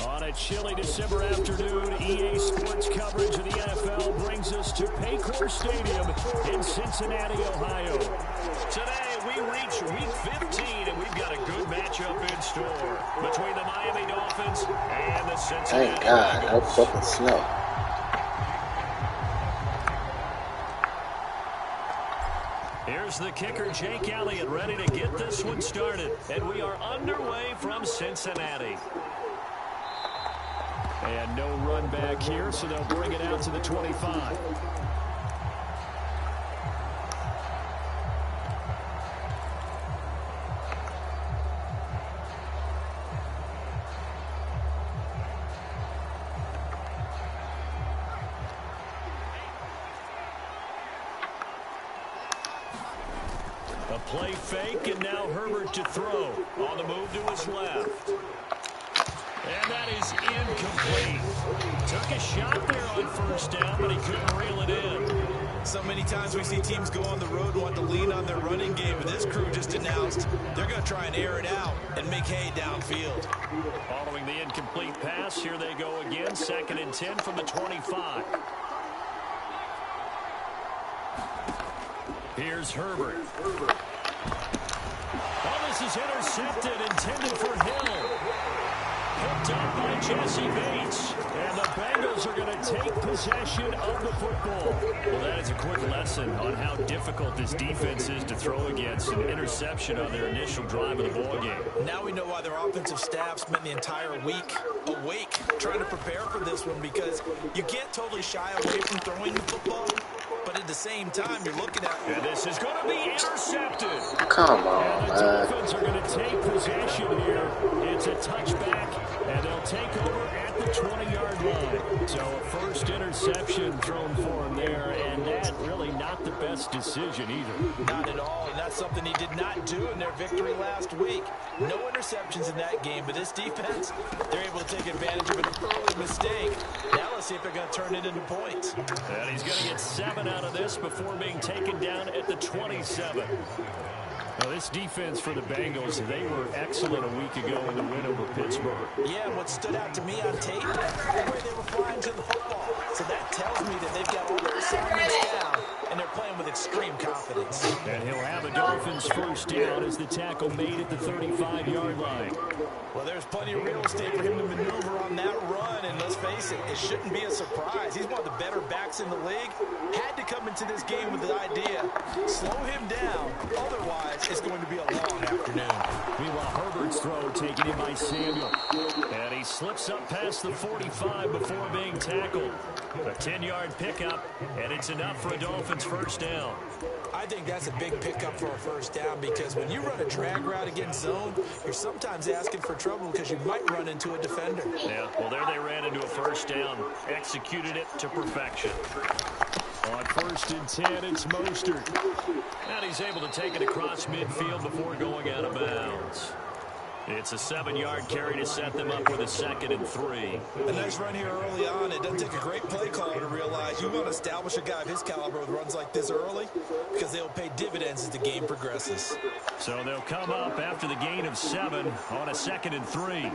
On a chilly December afternoon, EA Sports coverage of the NFL brings us to Paycor Stadium in Cincinnati, Ohio. Today, we reach Week 15, and we've got a good matchup in store between the Miami Dolphins and the Cincinnati Bengals. Thank God, no fucking snow. Here's the kicker, Jake Elliott, ready to get this one started. And we are underway from Cincinnati. And no run back here, so they'll bring it out to the 25. A play fake, and now Herbert to throw. On the move to his left. And that is incomplete. Took a shot there on first down, but he couldn't reel it in. So many times we see teams go on the road and want to lean on their running game, but this crew just announced they're going to try and air it out and make hay downfield. Following the incomplete pass, here they go again. 2nd and 10 from the 25. Here's Herbert. Oh, this is intercepted, intended for Hill. Picked up by Jesse Bates. And the Bengals are going to take possession of the football. Well, that is a quick lesson on how difficult this defense is to throw against. An interception on their initial drive of the ballgame. Now we know why their offensive staff spent the entire week awake trying to prepare for this one, because you can't totally shy away from throwing the football, but at the same time, you're looking at... And this is going to be intercepted. Come on, and the Dolphins are going to take possession here. It's a touchback, and they'll take over at the 20-yard line. So a first interception thrown for him there, and that really not the best decision either. Not at all, and that's something he did not do in their victory last week. No interceptions in that game, but this defense, they're able to take advantage of an early mistake. Now let's see if they're going to turn it into points. And he's going to get 7 out of this before being taken down at the 27. Now, this defense for the Bengals, they were excellent a week ago in the win over Pittsburgh. Yeah, what stood out to me on tape, the way they were flying to the football. So that tells me that they've got all their assignments down, and they're playing with extreme confidence. And he'll have a Dolphins first down as the tackle made at the 35-yard line. Well, there's plenty of real estate for him to maneuver on that run, and let's face it, it shouldn't be a surprise. He's one of the better backs in the league. Had to come into this game with the idea, slow him down, otherwise it's going to be a long afternoon. Meanwhile, Herbert's throw taken in by Samuel. And he slips up past the 45 before being tackled. A 10-yard pickup, and it's enough for a Dolphins first down. I think that's a big pickup for a first down, because when you run a drag route against zone, you're sometimes asking for trouble because you might run into a defender. Yeah, well, there they ran into a first down. Executed it to perfection. On 1st and 10, it's Mostert. And he's able to take it across midfield before going out of bounds. It's a 7-yard carry to set them up with a 2nd and 3. A nice run here early on. It doesn't take a great play caller to realize you want to establish a guy of his caliber with runs like this early because they'll pay dividends as the game progresses. So they'll come up after the gain of 7 on a 2nd and 3.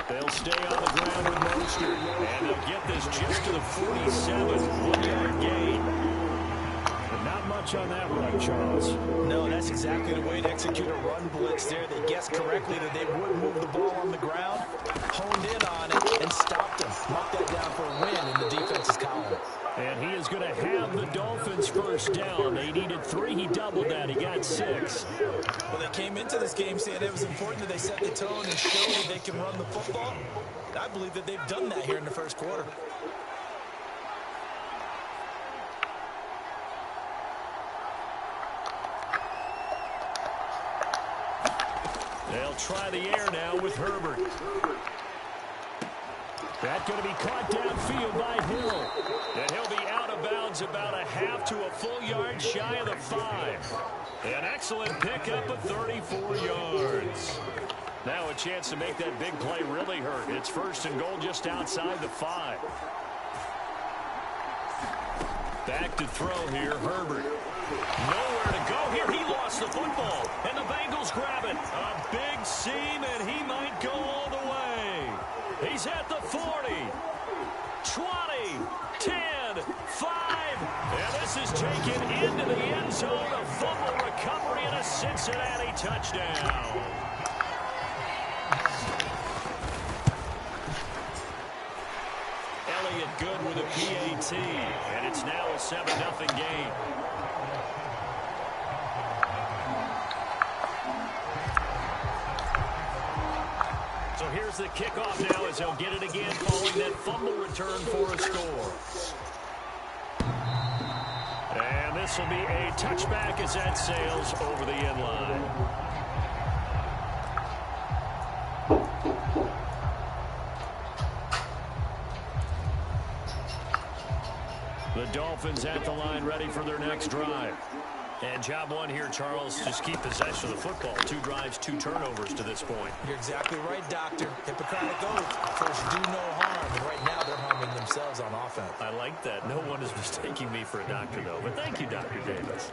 They'll stay on the ground with Mostert, and they'll get this just to the 47, 1-yard gain. But not much on that run, Charles. No, that's exactly the way to execute a run blitz there. They guessed correctly that they would move the ball on the ground, honed in on it, and stopped them. Marked that down for a win in the defense's column. And he is going to have the Dolphins first down. They needed 3. He doubled that. He got 6. Well, they came into this game saying it was important that they set the tone and show that they can run the football. And I believe that they've done that here in the first quarter. They'll try the air now with Herbert. That's going to be caught downfield by Hill. And he'll be out of bounds about a half to a full yard shy of the 5. An excellent pickup of 34 yards. Now a chance to make that big play really hurt. It's 1st and goal just outside the 5. Back to throw here, Herbert. Nowhere to go here. He lost the football. And the Bengals grab it. A big seam, and he might go all the way. He's at the 40, 20, 10, 5. And this is taken into the end zone. A fumble recovery and a Cincinnati touchdown. Elliott good with a PAT. And it's now a 7-0 game. So here's the kickoff now as they'll get it again following that fumble return for a score. And this will be a touchback as that sails over the end line. The Dolphins at the line ready for their next drive. And job one here, Charles, just keep possession of the football. 2 drives, 2 turnovers to this point. You're exactly right, Doctor. Hippocratic oath. First, do no harm. And right now, they're harming themselves on offense. I like that. No one is mistaking me for a doctor, though. But thank you, Dr. Davis.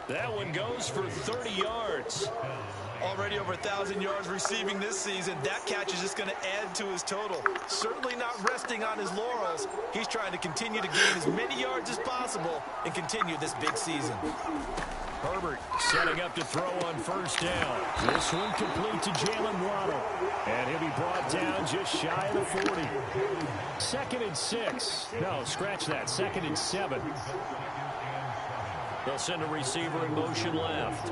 That one goes for 30 yards. Already over 1,000 yards receiving this season. That catch is just going to add to his total. Certainly not resting on his laurels. He's trying to continue to gain as many yards as possible and continue this big season. Herbert setting up to throw on 1st down. This one complete to Jalen Waddle. And he'll be brought down just shy of the 40. 2nd and 6. No, scratch that. 2nd and 7. They'll send a receiver in motion left.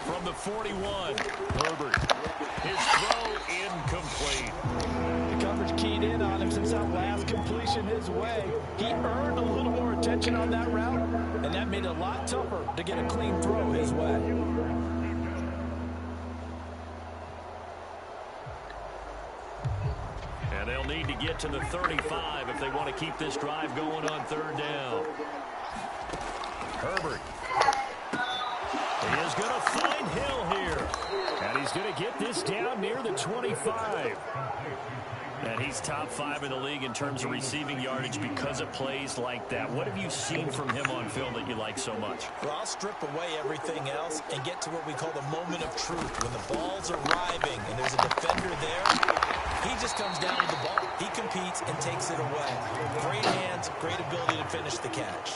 From the 41, Herbert. His throw incomplete. The coverage keyed in on him since that last completion his way. He earned a little more attention on that route, and that made it a lot tougher to get a clean throw his way. And they'll need to get to the 35 if they want to keep this drive going on 3rd down. Herbert. He is going to find Hill here. And he's going to get this down near the 25. And he's top 5 in the league in terms of receiving yardage because of plays like that. What have you seen from him on film that you like so much? Well, I'll strip away everything else and get to what we call the moment of truth. When the ball's arriving and there's a defender there, he just comes down with the ball. He competes and takes it away. Great hands, great ability to finish the catch.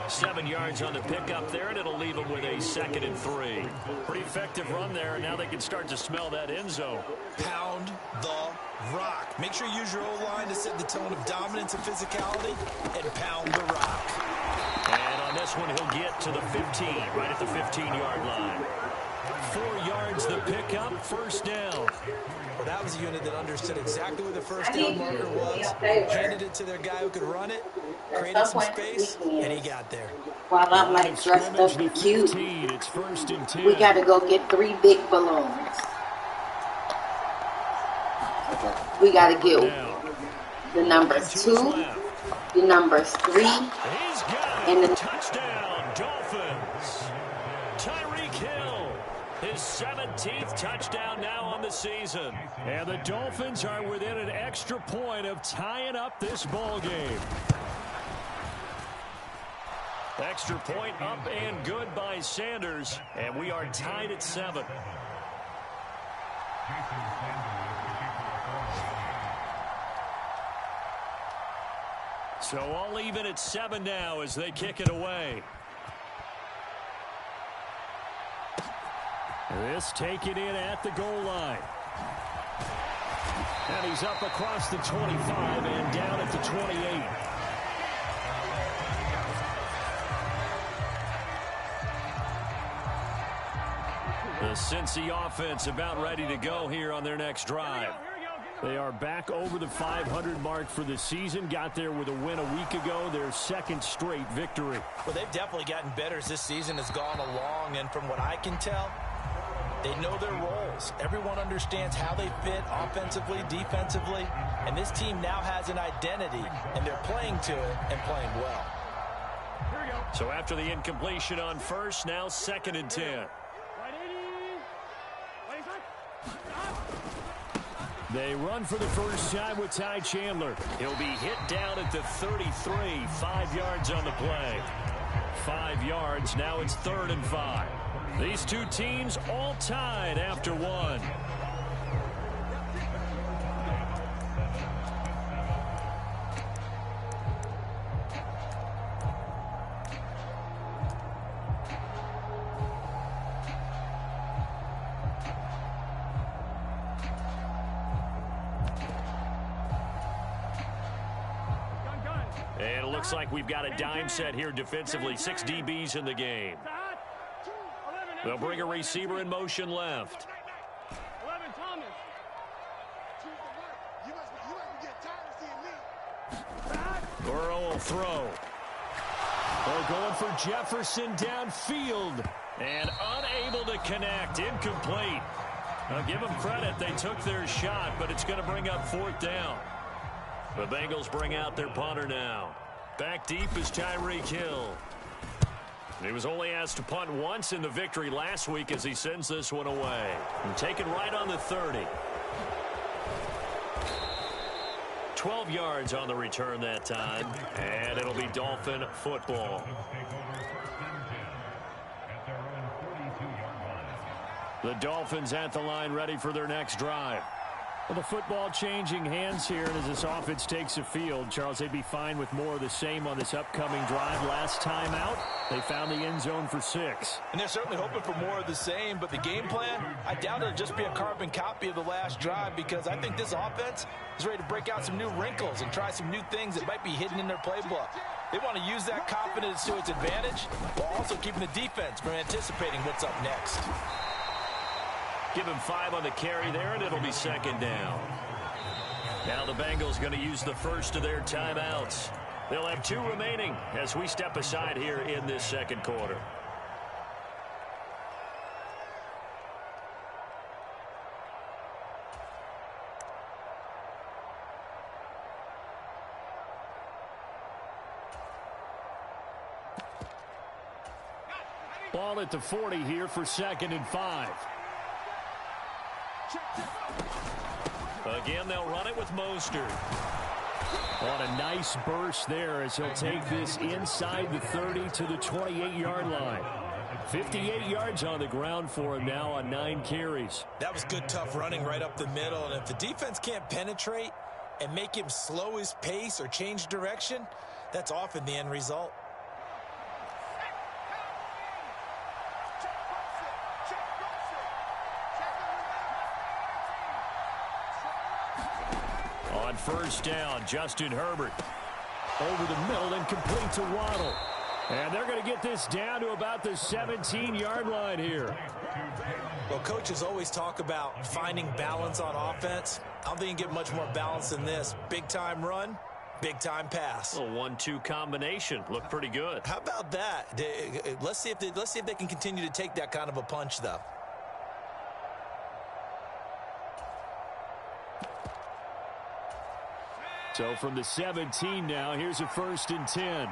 7 yards on the pickup there, and it'll leave them with a 2nd and 3. Pretty effective run there, and now they can start to smell that end zone. Pound the rock. Make sure you use your O-line to set the tone of dominance and physicality, and pound the rock. And on this one, he'll get to the 15, right at the 15-yard line. 4 yards the pickup, 1st down. Well, that was a unit that understood exactly where the 1st down marker was, handed it to their guy who could run it, created some space, and he got there. While I'm like dressed up and cute, it's 1st and 10. we got to go get 3 big balloons. We got to get the numbers 2, The numbers 3 He's got and it. the Touchdown, Dolphins. Tyreek Hill, his 17th touchdown now on the season. And the Dolphins are within an extra point of tying up this ball game. Extra point up and good by Sanders, and we are tied at 7. So all even at 7 now as they kick it away. This taken in at the goal line. And he's up across the 25 and down at the 28. The Cincy offense about ready to go here on their next drive. They are back over the 500 mark for the season. Got there with a win a week ago, their second straight victory. Well, they've definitely gotten better as this season has gone along, and from what I can tell, they know their roles. Everyone understands how they fit offensively, defensively, and this team now has an identity, and they're playing to it and playing well. So after the incompletion on first, now 2nd and 10. They run for the first time with Ty Chandler. He'll be hit down at the 33, 5 yards on the play. 5 yards, now it's 3rd and 5. These two teams all tied after 1. And it looks like we've got a dime set here defensively. 6 DBs in the game. They'll bring a receiver in motion left. Burrow will throw. They're going for Jefferson downfield. And unable to connect. Incomplete. I'll give them credit. They took their shot, but it's going to bring up 4th down. The Bengals bring out their punter now. Back deep is Tyreek Hill. He was only asked to punt once in the victory last week as he sends this one away. And taken right on the 30. 12 yards on the return that time. And it'll be Dolphin football. The Dolphins at the line ready for their next drive. Well, the football changing hands here, and as this offense takes the field, Charles, they'd be fine with more of the same on this upcoming drive. Last time out, they found the end zone for 6. And they're certainly hoping for more of the same, but the game plan, I doubt it'll just be a carbon copy of the last drive, because I think this offense is ready to break out some new wrinkles and try some new things that might be hidden in their playbook. They want to use that confidence to its advantage, while also keeping the defense from anticipating what's up next. Give him 5 on the carry there, and it'll be 2nd down. Now the Bengals going to use the first of their timeouts. They'll have 2 remaining as we step aside here in this 2nd quarter. Ball at the 40 here for 2nd and 5. Again, they'll run it with Mostert. On a nice burst there as he'll take this inside the 30 to the 28-yard line. 58 yards on the ground for him now on 9 carries. That was good, tough running right up the middle. And if the defense can't penetrate and make him slow his pace or change direction, that's often the end result. On first down, Justin Herbert. Over the middle and complete to Waddle. And they're going to get this down to about the 17-yard line here. Well, coaches always talk about finding balance on offense. I don't think you can get much more balance than this. Big-time run, big-time pass. A 1-2 combination. Looked pretty good. How about that? Let's see if they can continue to take that kind of a punch, though. So from the 17 now, here's a 1st and 10.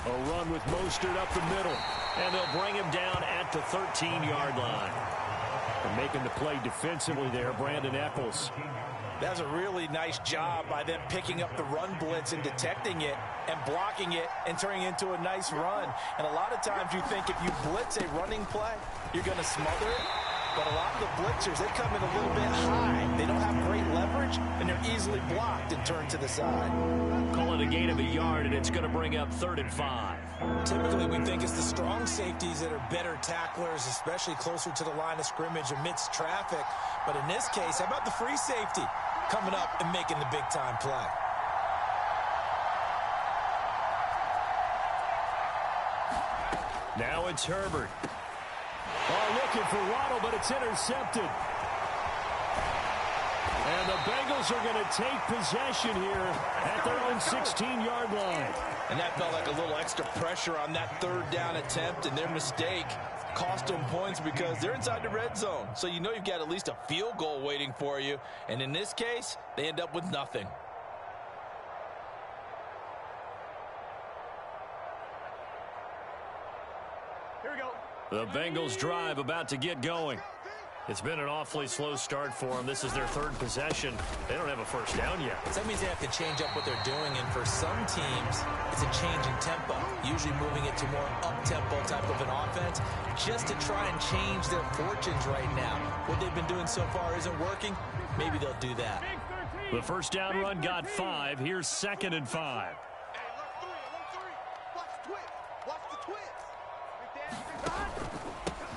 A run with Mostert up the middle. And they'll bring him down at the 13-yard line. And making the play defensively there, Brandon Eccles. That's a really nice job by them picking up the run blitz and detecting it and blocking it and turning it into a nice run. And a lot of times you think if you blitz a running play, you're going to smother it. But a lot of the blitzers, they come in a little bit high. They don't have great leverage, and they're easily blocked and turned to the side. Call it a gain of a yard, and it's going to bring up 3rd and 5. Typically, we think it's the strong safeties that are better tacklers, especially closer to the line of scrimmage amidst traffic. But in this case, how about the free safety coming up and making the big-time play? Now it's Herbert. Looking for Waddle, but it's intercepted. And the Bengals are going to take possession here at their own 16-yard line. And that felt like a little extra pressure on that 3rd down attempt, and their mistake cost them points because they're inside the red zone. So you know you've got at least a field goal waiting for you. And in this case, they end up with nothing. The Bengals drive about to get going. It's been an awfully slow start for them. This is their 3rd possession. They don't have a 1st down yet. That means they have to change up what they're doing, and for some teams, it's a change in tempo, usually moving it to more up-tempo type of an offense, just to try and change their fortunes right now. What they've been doing so far isn't working. Maybe they'll do that. The 1st down run got 5. Here's 2nd and 5.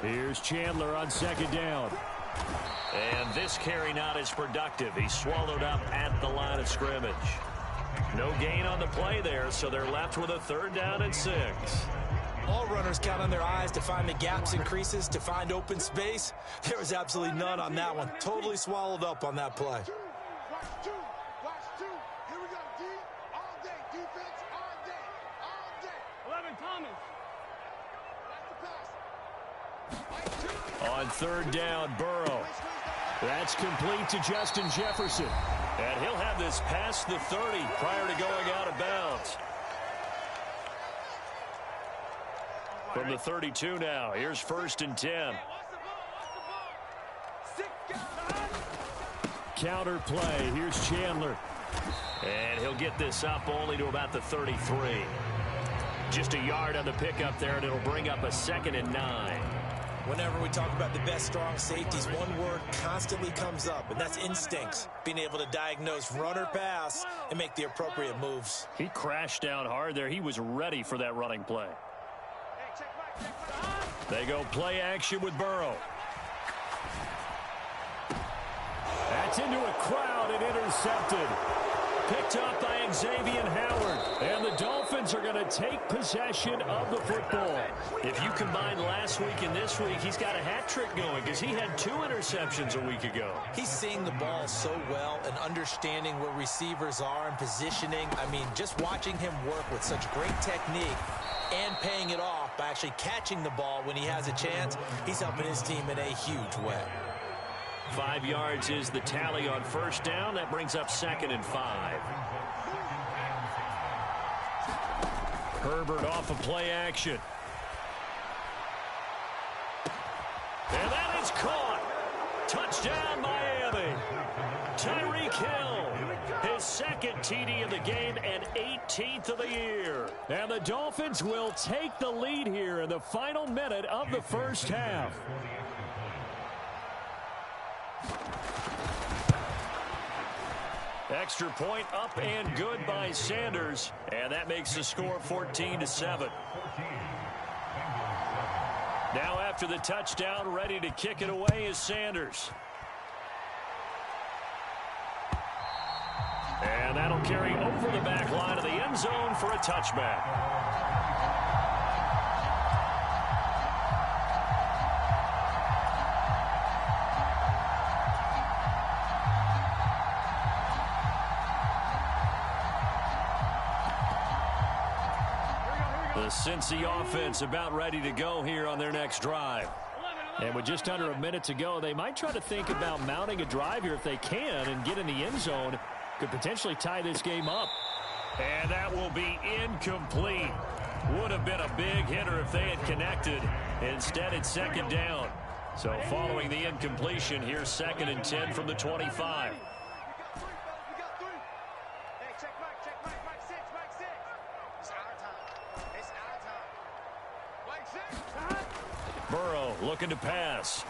Here's Chandler on 2nd down. And this carry not as productive. He's swallowed up at the line of scrimmage. No gain on the play there, so they're left with a 3rd down and 6. All runners count on their eyes to find the gaps and creases, to find open space. There was absolutely none on that one. Totally swallowed up on that play. On 3rd down, Burrow. That's complete to Justin Jefferson. And he'll have this past the 30 prior to going out of bounds. From the 32 now, here's 1st and 10. Counter play, here's Chandler. And he'll get this up only to about the 33. Just a yard on the pickup there, and it'll bring up a 2nd and 9. Whenever we talk about the best strong safeties, one word constantly comes up, and that's instincts. Being able to diagnose run or pass and make the appropriate moves. He crashed down hard there. He was ready for that running play. They go play action with Burrow. That's into a crowd and intercepted. Picked up by Xavier Howard. And the Dolphins are going to take possession of the football. If you combine last week and this week, he's got a hat trick going because he had 2 interceptions a week ago. He's seeing the ball so well and understanding where receivers are and positioning. I mean, just watching him work with such great technique and paying it off by actually catching the ball when he has a chance, he's helping his team in a huge way. 5 yards is the tally on 1st down. That brings up 2nd and 5. Herbert off of play action. And that is caught. Touchdown, Miami. Tyreek Hill, his 2nd TD of the game and 18th of the year. And the Dolphins will take the lead here in the final minute of the 1st half. Extra point up and good by Sanders, and that makes the score 14-7. Now after the touchdown, ready to kick it away is Sanders. And that'll carry over the back line of the end zone for a touchback. The Cincy offense about ready to go here on their next drive. And with just under a minute to go, they might try to think about mounting a drive here if they can and get in the end zone. Could potentially tie this game up. And that will be incomplete. Would have been a big hitter if they had connected. Instead, it's second down. So following the incompletion, here's 2nd and 10 from the 25. Burrow looking to pass.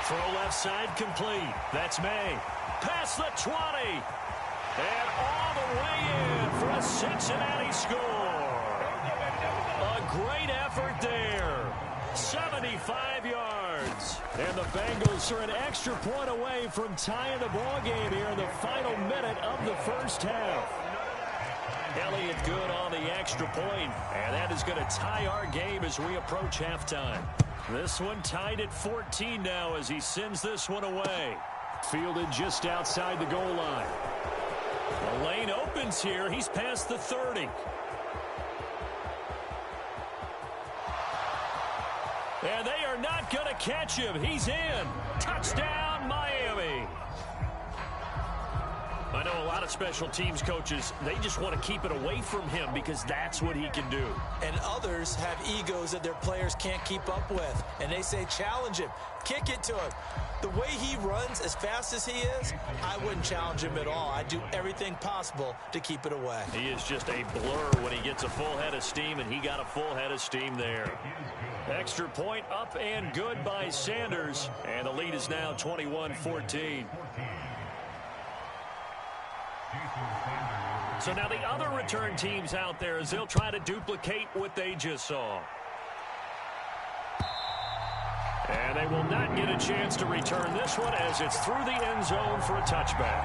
Throw left side complete. That's May. Past the 20. And all the way in for a Cincinnati score. A great effort there. 75 yards. And the Bengals are an extra point away from tying the ball game here in the final minute of the first half. Elliott good on the extra point, and that is going to tie our game as we approach halftime. This one tied at 14 now as he sends this one away. Fielded just outside the goal line. The lane opens here. He's past the 30. And they are not going to catch him. He's in. Touchdown, Miami. I know a lot of special teams coaches, they just want to keep it away from him because that's what he can do. And others have egos that their players can't keep up with. And they say, challenge him. Kick it to him. The way he runs as fast as he is, I wouldn't challenge him at all. I'd do everything possible to keep it away. He is just a blur when he gets a full head of steam, and he got a full head of steam there. Extra point up and good by Sanders. And the lead is now 21-14. So now the other return teams out there as they'll try to duplicate what they just saw. And they will not get a chance to return this one as it's through the end zone for a touchback.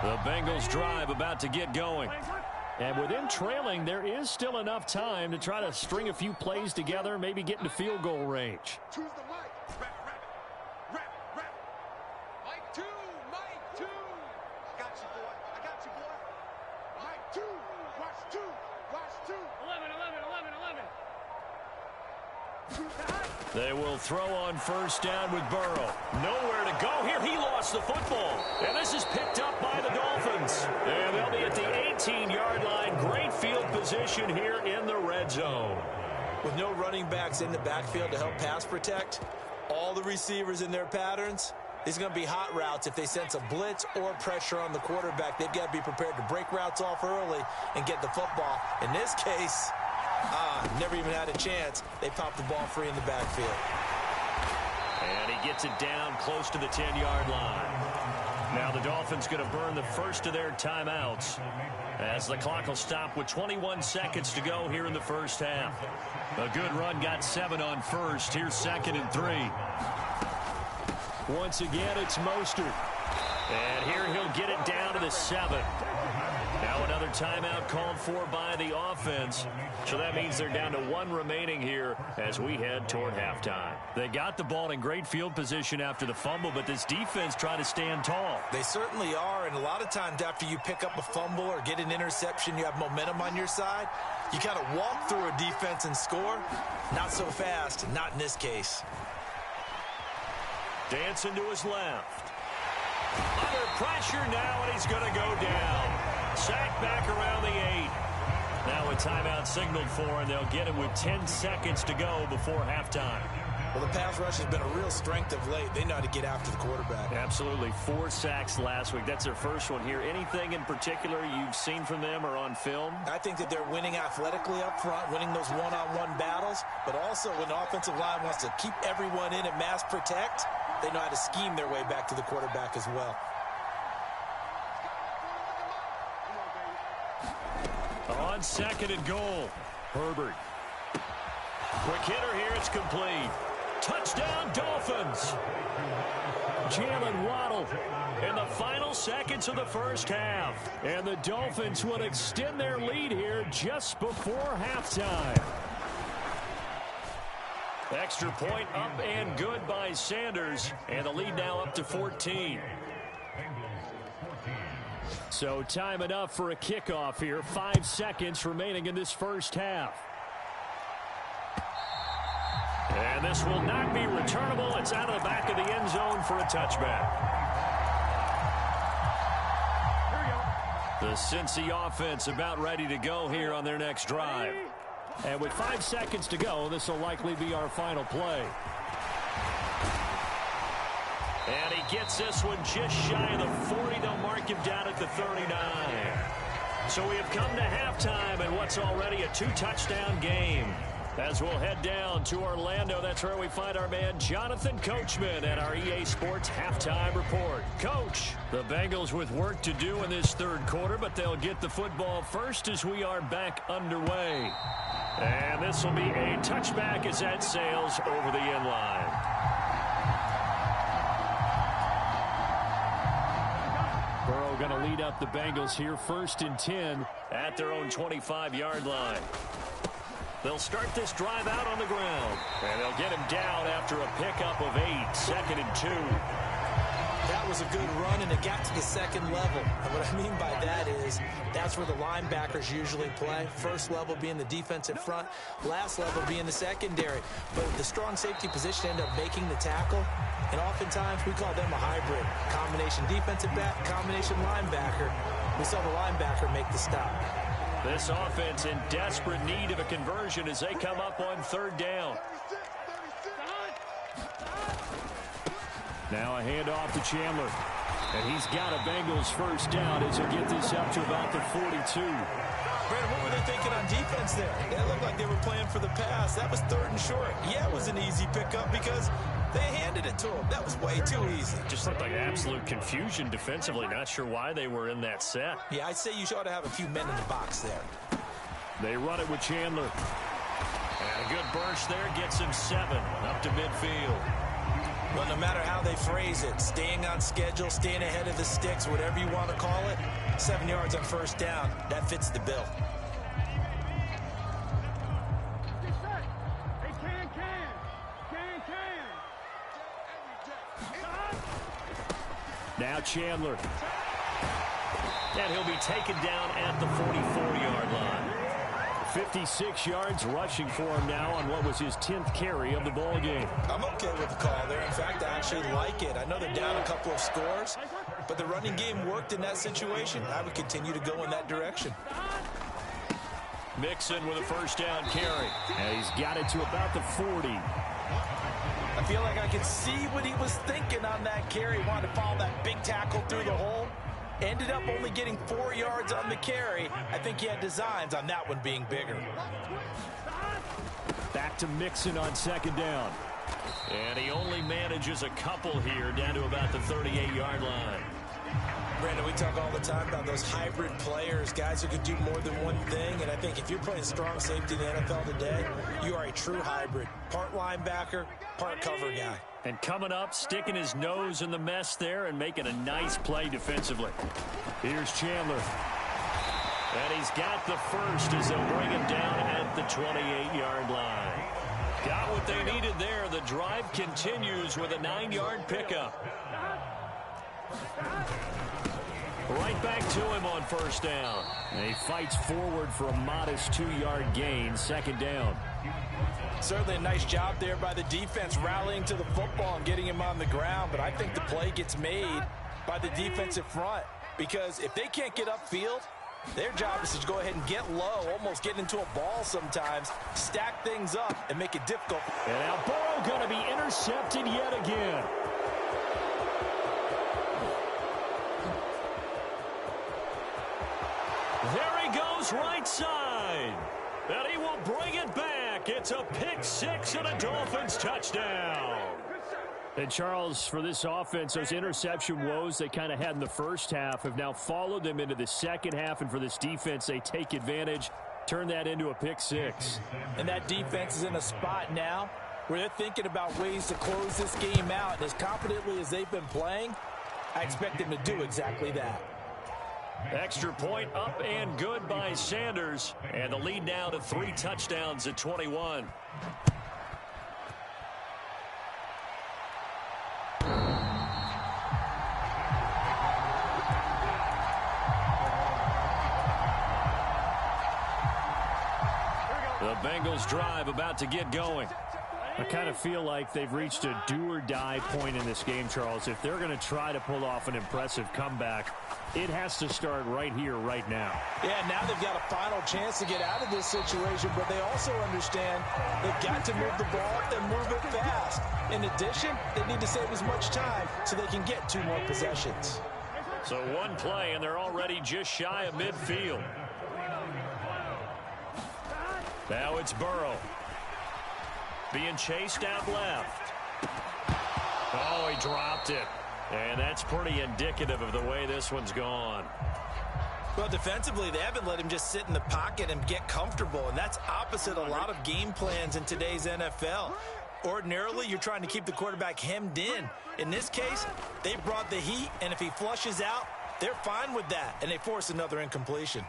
The Bengals drive about to get going. And with them trailing, there is still enough time to try to string a few plays together, maybe get into field goal range. Choose the mic. Rap. Mike 2. I got you, boy. Mike 2. Watch 2. 11. They will throw on first down with Burrow. Nowhere to go here. He lost the football. And this is picked up by the Dolphins. And they'll be at the 18-yard line. Great field position here in the red zone. With no running backs in the backfield to help pass protect, all the receivers in their patterns, these are going to be hot routes. If they sense a blitz or pressure on the quarterback, they've got to be prepared to break routes off early and get the football. In this case, never even had a chance. They popped the ball free in the backfield. And he gets it down close to the 10-yard line. Now the Dolphins going to burn the first of their timeouts as the clock will stop with 21 seconds to go here in the first half. A good run got 7 on first. Here's 2nd and 3. Once again, it's Mostert. And here he'll get it down to the 7. Now another timeout called for by the offense. So that means they're down to 1 remaining here as we head toward halftime. They got the ball in great field position after the fumble, but this defense tried to stand tall. They certainly are, and a lot of times after you pick up a fumble or get an interception, you have momentum on your side. You kind of walk through a defense and score. Not so fast, not in this case. Dancing to his left. Under pressure now, and he's going to go down. Sacked back around the 8. Now a timeout signaled for, and they'll get it with 10 seconds to go before halftime. Well, the pass rush has been a real strength of late. They know how to get after the quarterback. Absolutely. 4 sacks last week. That's their first one here. Anything in particular you've seen from them or on film? I think that they're winning athletically up front, winning those one-on-one battles, but also when the offensive line wants to keep everyone in and mass protect, they know how to scheme their way back to the quarterback as well. On 2nd and goal, Herbert. Quick hitter here, it's complete. Touchdown, Dolphins. Jalen Waddle in the final seconds of the first half. And the Dolphins will extend their lead here just before halftime. Extra point up and good by Sanders. And the lead now up to 14. So time enough for a kickoff here. 5 seconds remaining in this first half. And this will not be returnable. It's out of the back of the end zone for a touchback. The Cincy offense about ready to go here on their next drive. And with 5 seconds to go, this will likely be our final play. And he gets this one just shy of the 40. They'll mark him down at the 39. So we have come to halftime in what's already a 2-touchdown game. As we'll head down to Orlando, that's where we find our man Jonathan Coachman at our EA Sports Halftime Report. Coach, the Bengals with work to do in this third quarter, but they'll get the football first as we are back underway. And this will be a touchback as that sails over the end line. Burrow going to lead up the Bengals here, 1st and 10 at their own 25-yard line. They'll start this drive out on the ground, and they'll get him down after a pickup of 8, 2nd and 2. That was a good run, and it got to the second level. And what I mean by that is that's where the linebackers usually play. First level being the defensive front, last level being the secondary. But the strong safety position ended up making the tackle, and oftentimes we call them a hybrid. Combination defensive back, combination linebacker. We saw the linebacker make the stop. This offense in desperate need of a conversion as they come up on 3rd down. Now a handoff to Chandler. And he's got a Bengals first down as he'll get this up to about the 42. Brandon, what were they thinking on defense there? It looked like they were playing for the pass. That was 3rd and short. Yeah, it was an easy pickup because they handed it to him. That was way too easy. Just looked like absolute confusion defensively. Not sure why they were in that set. Yeah, I'd say you ought to have a few men in the box there. They run it with Chandler. And a good burst there gets him 7 up to midfield. Well, no matter how they phrase it, staying on schedule, staying ahead of the sticks, whatever you want to call it, 7 yards on 1st down, that fits the bill. Now Chandler. And he'll be taken down at the 44-yard line. 56 yards rushing for him now on what was his 10th carry of the ball game. I'm okay with the call there. In fact, I actually like it. I know they're down a couple of scores, but the running game worked in that situation. I would continue to go in that direction. Mixon with a 1st down carry. And he's got it to about the 40. I feel like I could see what he was thinking on that carry. Wanted to follow that big tackle through the hole. Ended up only getting 4 yards on the carry. I think he had designs on that one being bigger. Back to Mixon on 2nd down. And he only manages a couple here down to about the 38-yard line. Brandon, we talk all the time about those hybrid players, guys who could do more than one thing. And I think if you're playing strong safety in the NFL today, you are a true hybrid. Part linebacker, part cover guy. And coming up, sticking his nose in the mess there and making a nice play defensively. Here's Chandler. And he's got the first as they'll bring him down at the 28-yard line. Got what they needed there. The drive continues with a 9-yard pickup. Right back to him on 1st down. And he fights forward for a modest 2-yard gain, 2nd down. Certainly a nice job there by the defense rallying to the football and getting him on the ground. But I think the play gets made by the defensive front because if they can't get upfield, their job is to go ahead and get low, almost get into a ball sometimes, stack things up, and make it difficult. And now Burrow going to be intercepted yet again. There he goes right side. And he will bring it back. It's a pick-6 and a Dolphins touchdown. And Charles, for this offense, those interception woes they kind of had in the first half have now followed them into the second half. And for this defense, they take advantage, turn that into a pick-6. And that defense is in a spot now where they're thinking about ways to close this game out. And as competently as they've been playing, I expect them to do exactly that. Extra point up and good by Sanders. And the lead now to 3 touchdowns at 21. The Bengals drive about to get going. I kind of feel like they've reached a do-or-die point in this game, Charles. If they're going to try to pull off an impressive comeback, it has to start right here, right now. Yeah, now they've got a final chance to get out of this situation, but they also understand they've got to move the ball and move it fast. In addition, they need to save as much time so they can get 2 more possessions. So one play, and they're already just shy of midfield. Now it's Burrow. Being chased out left. Oh, he dropped it. And that's pretty indicative of the way this one's gone. Well, defensively, they haven't let him just sit in the pocket and get comfortable, and that's opposite a lot of game plans in today's NFL. Ordinarily, you're trying to keep the quarterback hemmed in. In this case, they brought the heat, and if he flushes out, they're fine with that, and they force another incompletion.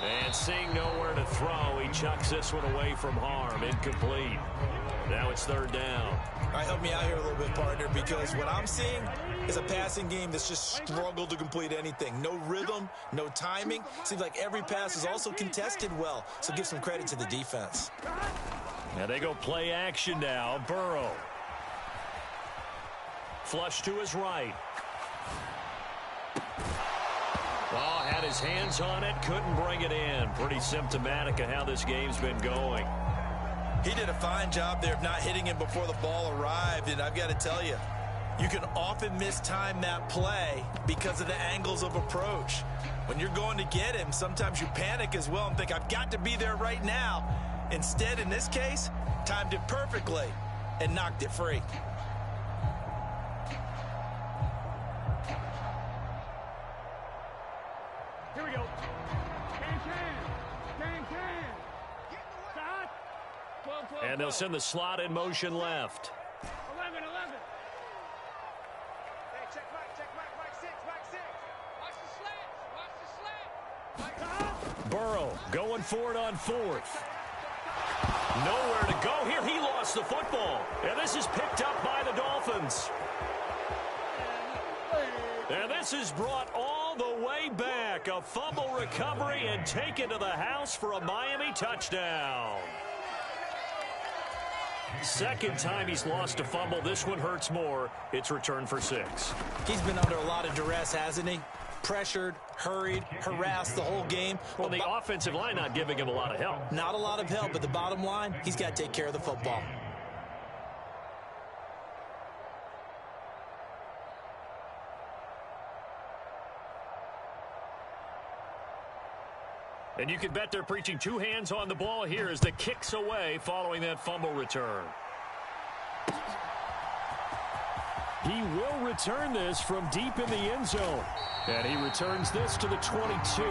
And seeing nowhere to throw, he chucks this one away from harm. Incomplete. Now it's 3rd down. All right, help me out here a little bit, partner, because what I'm seeing is a passing game that's just struggled to complete anything. No rhythm, no timing. Seems like every pass is also contested well, so give some credit to the defense. Now they go play action now. Burrow. Flush to his right. Oh, had his hands on it, couldn't bring it in. Pretty symptomatic of how this game's been going. He did a fine job there of not hitting him before the ball arrived, and I've got to tell you, you can often mistime that play because of the angles of approach. When you're going to get him, sometimes you panic as well and think, I've got to be there right now. Instead, in this case, timed it perfectly and knocked it free. Here we go. Can. Start. 12. And they'll send the slot in motion left. 11. Hey, check right 6. Watch the slant. Burrow going for it on 4th. Nowhere to go here. He lost the football. And this is picked up by the Dolphins. And this is brought all the way back. A fumble recovery and taken to the house for a Miami touchdown. Second time he's lost a fumble. This one hurts more. It's returned for 6. He's been under a lot of duress, hasn't he? Pressured, hurried, harassed the whole game. Well, the offensive line not giving him a lot of help. Not a lot of help, but the bottom line, he's got to take care of the football. And you can bet they're preaching 2 hands on the ball here as the kick's away following that fumble return. He will return this from deep in the end zone. And he returns this to the 22.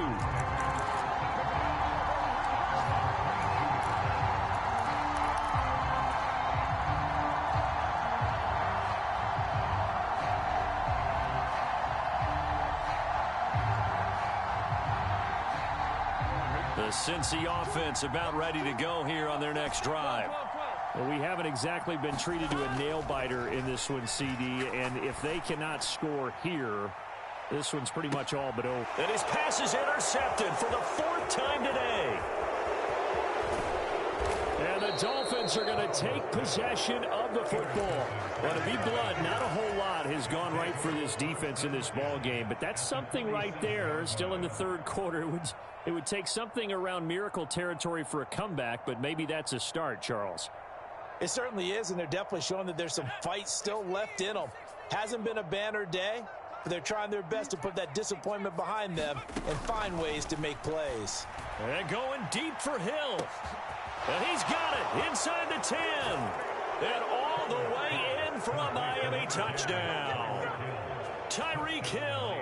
The Cincy offense about ready to go here on their next drive. Well, we haven't exactly been treated to a nail-biter in this one, CD, and if they cannot score here, this one's pretty much all but over. And his pass is intercepted for the 4th time today. And the Dolphins are going to take possession of the football. Well, to be blunt, not a whole lot has gone right for this defense in this ball game, but that's something right there. Still in the 3rd quarter. It would take something around miracle territory for a comeback, but maybe that's a start, Charles. It certainly is, and they're definitely showing that there's some fight still left in them. Hasn't been a banner day, but they're trying their best to put that disappointment behind them and find ways to make plays. And going deep for Hill. And he's got it inside the 10. And all the way in for a Miami touchdown. Tyreek Hill,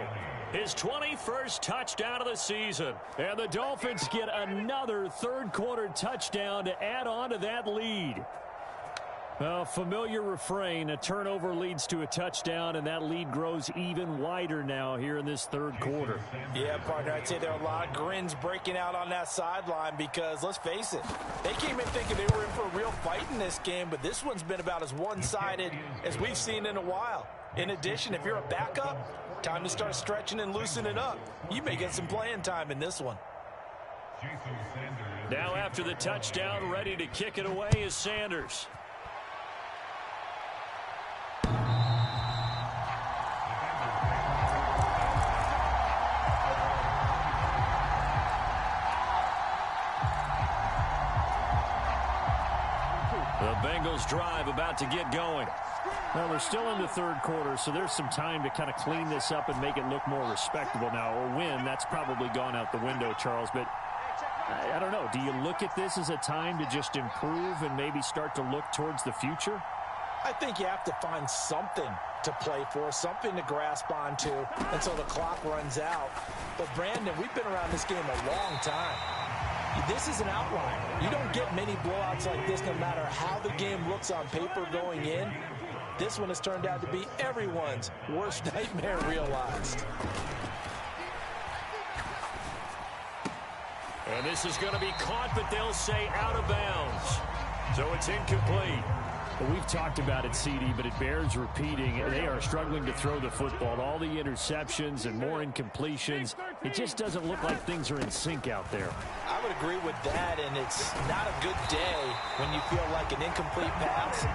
his 21st touchdown of the season. And the Dolphins get another 3rd quarter touchdown to add on to that lead. Well, familiar refrain, a turnover leads to a touchdown, and that lead grows even wider now here in this 3rd quarter. Yeah, partner, I'd say there are a lot of grins breaking out on that sideline because, let's face it, they came in thinking they were in for a real fight in this game, but this one's been about as one-sided as we've seen in a while. In addition, if you're a backup, Time to start stretching and loosening up. You may get some playing time in this one. Now after the touchdown, ready to kick it away is Sanders. The Bengals drive about to get going. Well, we're still in the third quarter, so there's some time to kind of clean this up and make it look more respectable. Now, a win, that's probably gone out the window, Charles, but I don't know. Do you look at this as a time to just improve and maybe start to look towards the future? I think you have to find something to play for, something to grasp onto until the clock runs out. But, Brandon, we've been around this game a long time. This is an outline. You don't get many blowouts like this no matter how the game looks on paper going in. This one has turned out to be everyone's worst nightmare realized. And this is going to be caught, but they'll say out of bounds. So it's incomplete. Well, we've talked about it, CD, but it bears repeating. They are struggling to throw the football. All the interceptions and more incompletions. It just doesn't look like things are in sync out there. I would agree with that, and it's not a good day when you feel like an incomplete pass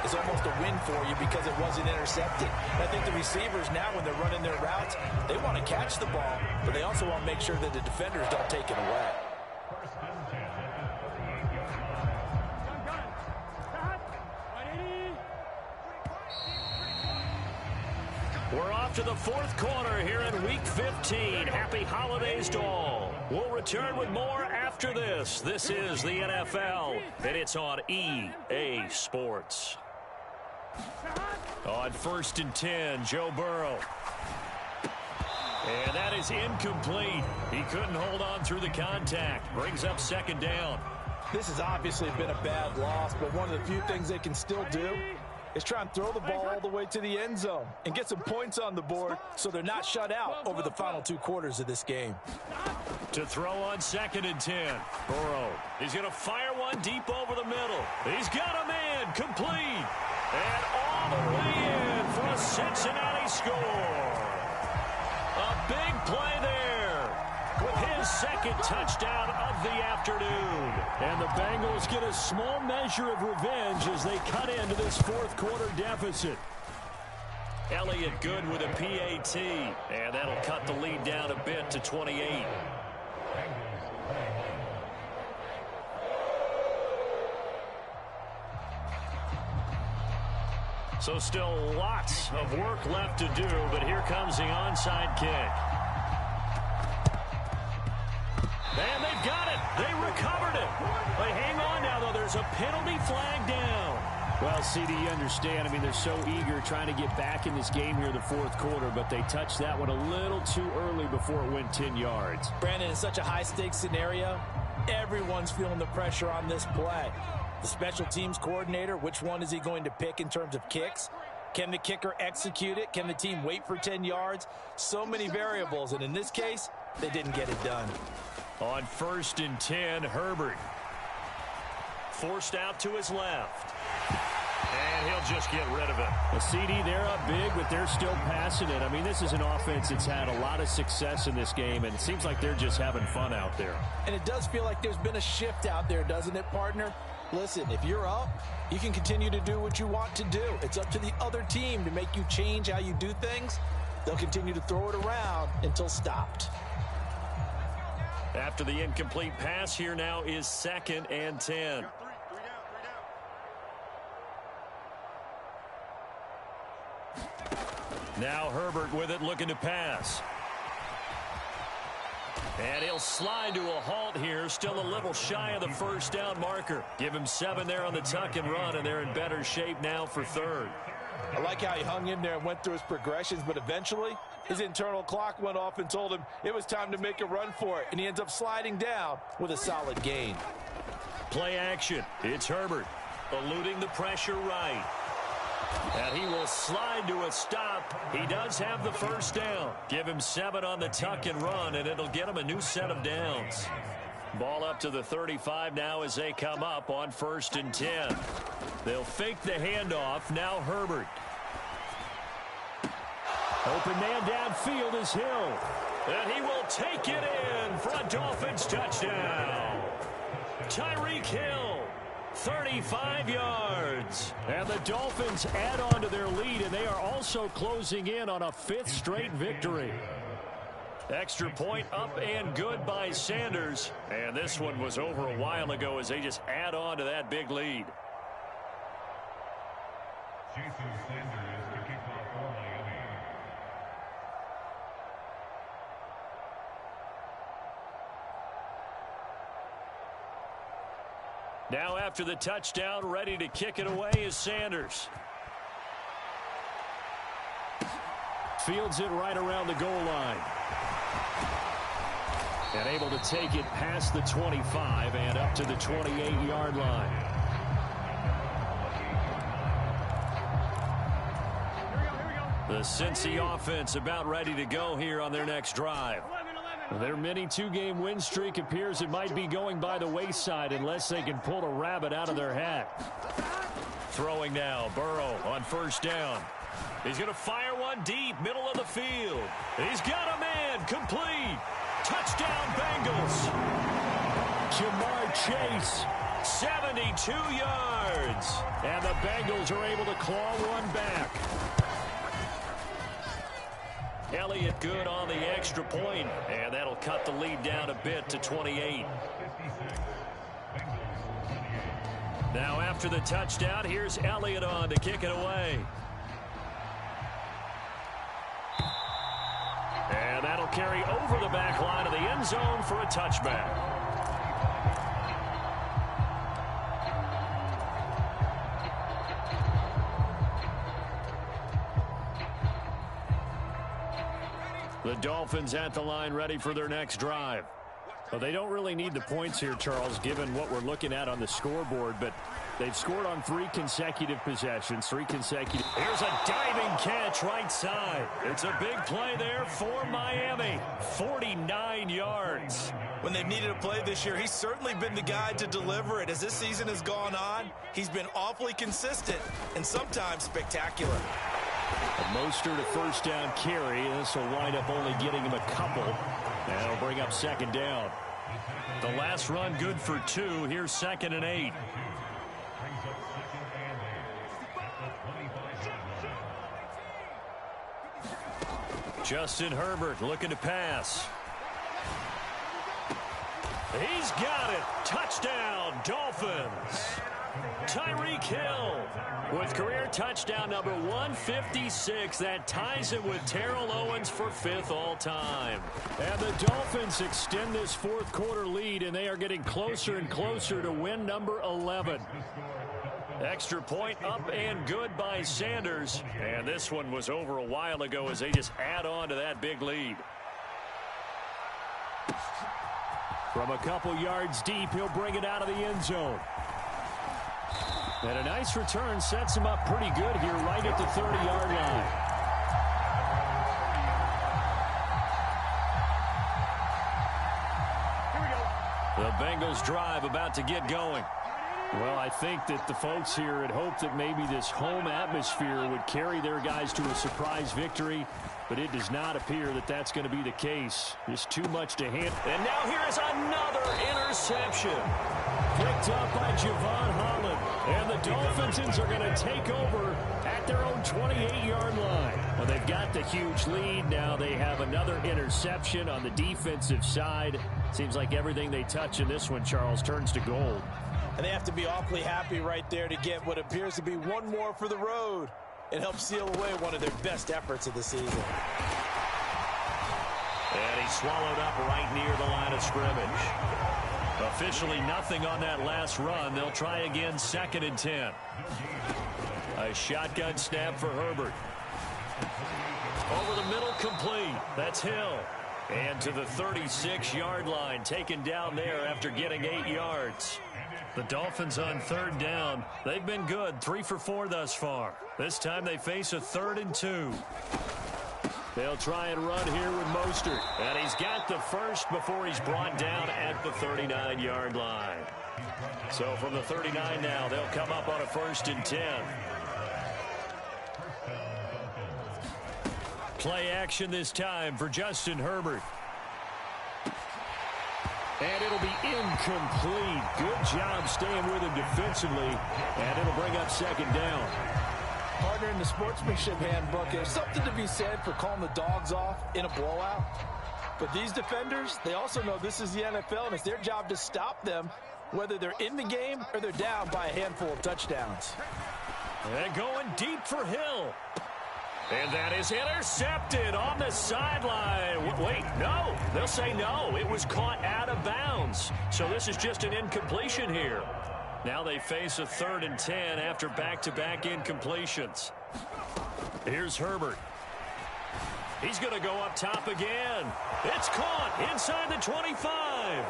is almost a win for you because it wasn't intercepted. And I think the receivers now, when they're running their routes, they want to catch the ball, but they also want to make sure that the defenders don't take it away. We're off to the fourth quarter here in Week 15. Happy holidays to all. We'll return with more after this. This is the NFL, and it's on EA Sports. On 1st and 10, Joe Burrow. And that is incomplete. He couldn't hold on through the contact. Brings up 2nd down. This has obviously been a bad loss, but one of the few things they can still do is try and throw the ball all the way to the end zone and get some points on the board so they're not shut out over the final 2 quarters of this game. To throw on 2nd and 10. Burrow. He's going to fire one deep over the middle. He's got a man complete. And all the way in for a Cincinnati score. A big play there with his 2nd touchdown of the afternoon. And the Bengals get a small measure of revenge as they cut into this 4th quarter deficit. Elliott good with a PAT. And that'll cut the lead down a bit to 28. So still lots of work left to do, but here comes the onside kick. And they've got it. They recovered it. But hang on now, though. There's a penalty flag down. Well, CD, you understand. I mean, they're so eager trying to get back in this game here in the 4th quarter, but they touched that one a little too early before it went 10 yards. Brandon, in such a high-stakes scenario, everyone's feeling the pressure on this play. The special teams coordinator, which one is he going to pick in terms of kicks? Can the kicker execute it? Can the team wait for 10 yards? So many variables, and in this case, they didn't get it done. On 1st and 10, Herbert. Forced out to his left. And he'll just get rid of it. A CD, they're up big, but they're still passing it. I mean, this is an offense that's had a lot of success in this game, and it seems like they're just having fun out there. And it does feel like there's been a shift out there, doesn't it, partner? Listen, if you're up, you can continue to do what you want to do. It's up to the other team to make you change how you do things. They'll continue to throw it around until stopped. After the incomplete pass, here now is 2nd and 10. Now Herbert with it, looking to pass. And he'll slide to a halt here, still a little shy of the 1st down marker. Give him 7 there on the tuck and run, and they're in better shape now for 3rd. I like how he hung in there and went through his progressions, but eventually his internal clock went off and told him it was time to make a run for it, and he ends up sliding down with a solid gain. Play action. It's Herbert eluding the pressure right. And he will slide to a stop. He does have the 1st down. Give him 7 on the tuck and run, and it'll get him a new set of downs. Ball up to the 35 now as they come up on 1st and 10. They'll fake the handoff. Now Herbert. Open man downfield is Hill. And he will take it in for a Dolphins touchdown. Tyreek Hill, 35 yards. And the Dolphins add on to their lead, and they are also closing in on a 5th straight victory. Extra point up and good by Sanders. And this one was over a while ago as they just add on to that big lead. Jason Sanders to kick off for Miami. Now after the touchdown, ready to kick it away is Sanders. Fields it right around the goal line. And able to take it past the 25 and up to the 28-yard line. The Cincy offense about ready to go here on their next drive. Their mini 2-game win streak appears it might be going by the wayside unless they can pull a rabbit out of their hat. Throwing now, Burrow on first down. He's going to fire one deep, middle of the field. He's got a man, complete. Touchdown, Bengals. Jamar Chase, 72 yards. and the Bengals are able to claw one back. Elliott good on the extra point, and that'll cut the lead down a bit to 28. Now after the touchdown, here's Elliott on to kick it away. And that'll carry over the back line of the end zone for a touchback. The Dolphins at the line ready for their next drive. Well, they don't really need the points here, Charles, given what we're looking at on the scoreboard, but they've scored on 3 consecutive possessions, 3 consecutive. Here's a diving catch right side. It's a big play there for Miami. 49 yards. When they've needed a play this year, he's certainly been the guy to deliver it. As this season has gone on, he's been awfully consistent and sometimes spectacular. Mostert a first down carry. This will wind up only getting him a couple. That'll bring up second down. The last run good for 2. Here's 2nd and 8. Justin Herbert looking to pass. He's got it. Touchdown, Dolphins. Tyreek Hill with career touchdown number 156. That ties it with Terrell Owens for 5th all-time. And the Dolphins extend this 4th quarter lead, and they are getting closer and closer to win number 11. Extra point up and good by Sanders. And this one was over a while ago as they just add on to that big lead. From a couple yards deep, he'll bring it out of the end zone. And a nice return sets him up pretty good here right at the 30-yard line. Here we go. The Bengals drive about to get going. Well, I think that the folks here had hoped that maybe this home atmosphere would carry their guys to a surprise victory, but it does not appear that that's going to be the case. Just too much to handle. And now here is another interception. Picked up by Javon Holland. And the Dolphins are going to take over at their own 28-yard line. Well, they've got the huge lead. Now they have another interception on the defensive side. Seems like everything they touch in this one, Charles, turns to gold. And they have to be awfully happy right there to get what appears to be one more for the road. It helps seal away one of their best efforts of the season. And he swallowed up right near the line of scrimmage. Officially nothing on that last run. They'll try again 2nd and 10. A shotgun snap for Herbert. Over the middle, complete. That's Hill. And to the 36-yard line, taken down there after getting 8 yards. The Dolphins on 3rd down. They've been good, 3 for 4 thus far. This time they face a 3rd and 2. They'll try and run here with Mostert. And he's got the first before he's brought down at the 39-yard line. So from the 39 now, they'll come up on a 1st and 10. Play action this time for Justin Herbert. And it'll be incomplete. Good job staying with him defensively. And it'll bring up second down. Partner, in the sportsmanship handbook, there's something to be said for calling the dogs off in a blowout. But these defenders, they also know this is the NFL, and it's their job to stop them, whether they're in the game or they're down by a handful of touchdowns. And going deep for Hill. And that is intercepted on the sideline. Wait, no. They'll say no. It was caught out of bounds. So this is just an incompletion here. Now they face a 3rd and 10 after back-to-back incompletions. Here's Herbert. He's going to go up top again. It's caught inside the 25.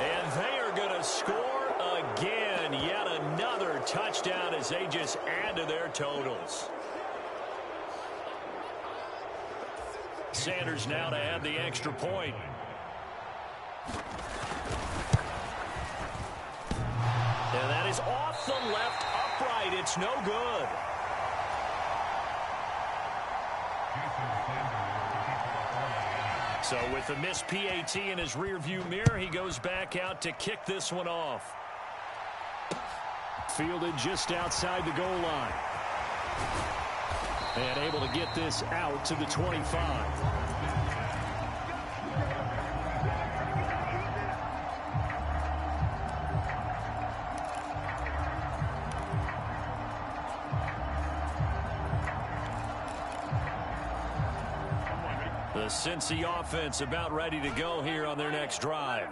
And they are going to score again. Yet another touchdown as they just add to their totals. Sanders now to add the extra point. And that is off the left upright. It's no good. So with the missed PAT in his rearview mirror, he goes back out to kick this one off. Fielded just outside the goal line. And able to get this out to the 25. The Cincy offense about ready to go here on their next drive.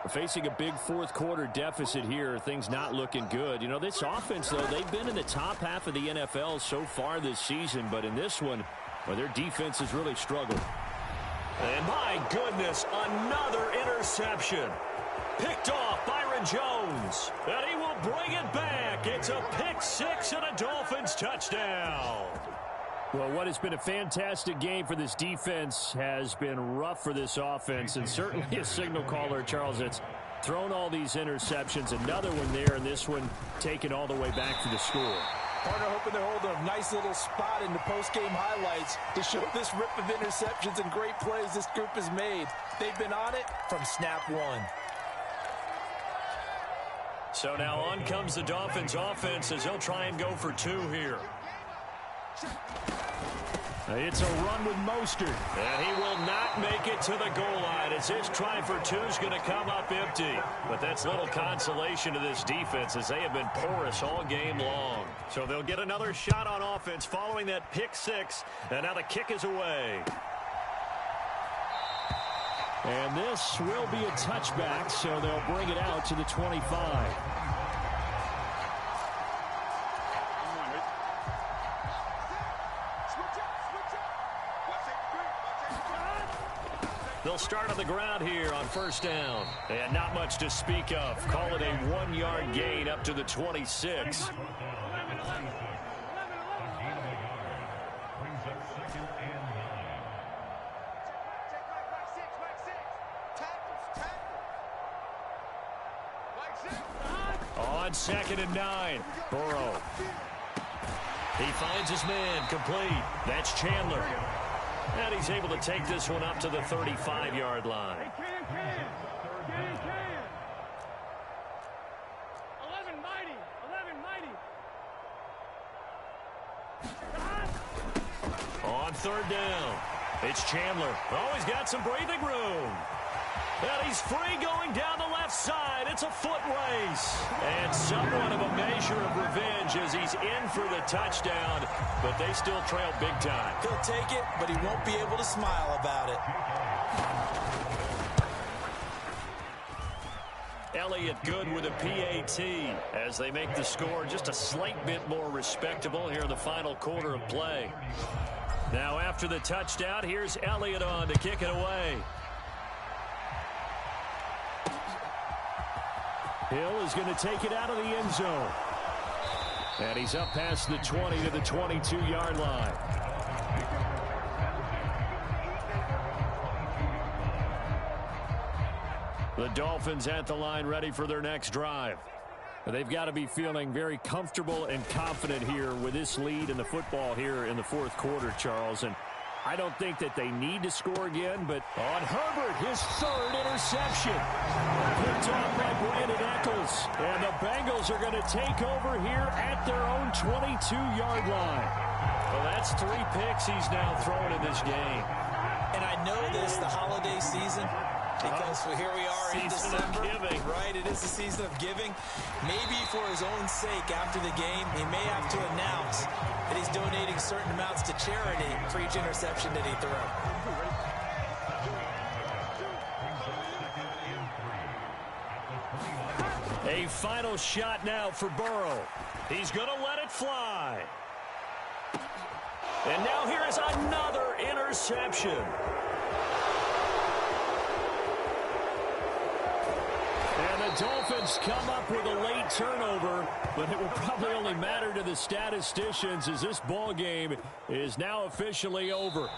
We're facing a big fourth quarter deficit here. Things not looking good. You know, this offense, though, they've been in the top half of the NFL so far this season. But in this one, well, their defense has really struggled. And my goodness, another interception. Picked off Byron Jones. And he will bring it back. It's a pick six and a Dolphins touchdown. Well, what has been a fantastic game for this defense has been rough for this offense, and certainly a signal caller, Charles, that's thrown all these interceptions. Another one there, and this one taken all the way back to the score. Partner hoping they're holding a nice little spot in the post-game highlights to show this rip of interceptions and great plays this group has made. They've been on it from snap one. So now on comes the Dolphins offense as they'll try and go for two here. It's a run with Mostert. And he will not make it to the goal line as his try for two is going to come up empty. But that's little consolation to this defense as they have been porous all game long. So they'll get another shot on offense following that pick six. And now the kick is away. And this will be a touchback, so they'll bring it out to the 25. They'll start on the ground here on first down. And not much to speak of. Call it a 1-yard gain up to the 26. On 2nd and 9, Burrow. He finds his man complete. That's Chandler. And he's able to take this one up to the 35-yard line. 11 mighty. On 3rd down, it's Chandler. Oh, he's got some breathing room. And he's free going down the left side. It's a foot race. And somewhat of a measure of revenge as he's in for the touchdown. But they still trail big time. He'll take it, but he won't be able to smile about it. Elliott good with a PAT as they make the score just a slight bit more respectable here in the final quarter of play. Now after the touchdown, here's Elliott on to kick it away. Hill is going to take it out of the end zone. And he's up past the 20 to the 22-yard line. The Dolphins at the line ready for their next drive. They've got to be feeling very comfortable and confident here with this lead in the football here in the fourth quarter, Charles. And I don't think that they need to score again, but on Herbert, his third interception. Picked off by Brandon Eccles. And the Bengals are going to take over here at their own 22-yard line. Well, that's 3 picks he's now thrown in this game. And I know this, the holiday season, because here we are in December. Giving. Right, it is the season of giving. Maybe for his own sake after the game, he may have to announce that he's donating certain amounts to charity for each interception that he threw. A final shot now for Burrow. He's going to let it fly. And now here is another interception. And the Dolphins come up with a late turnover, but it will probably only matter to the statisticians as this ball game is now officially over.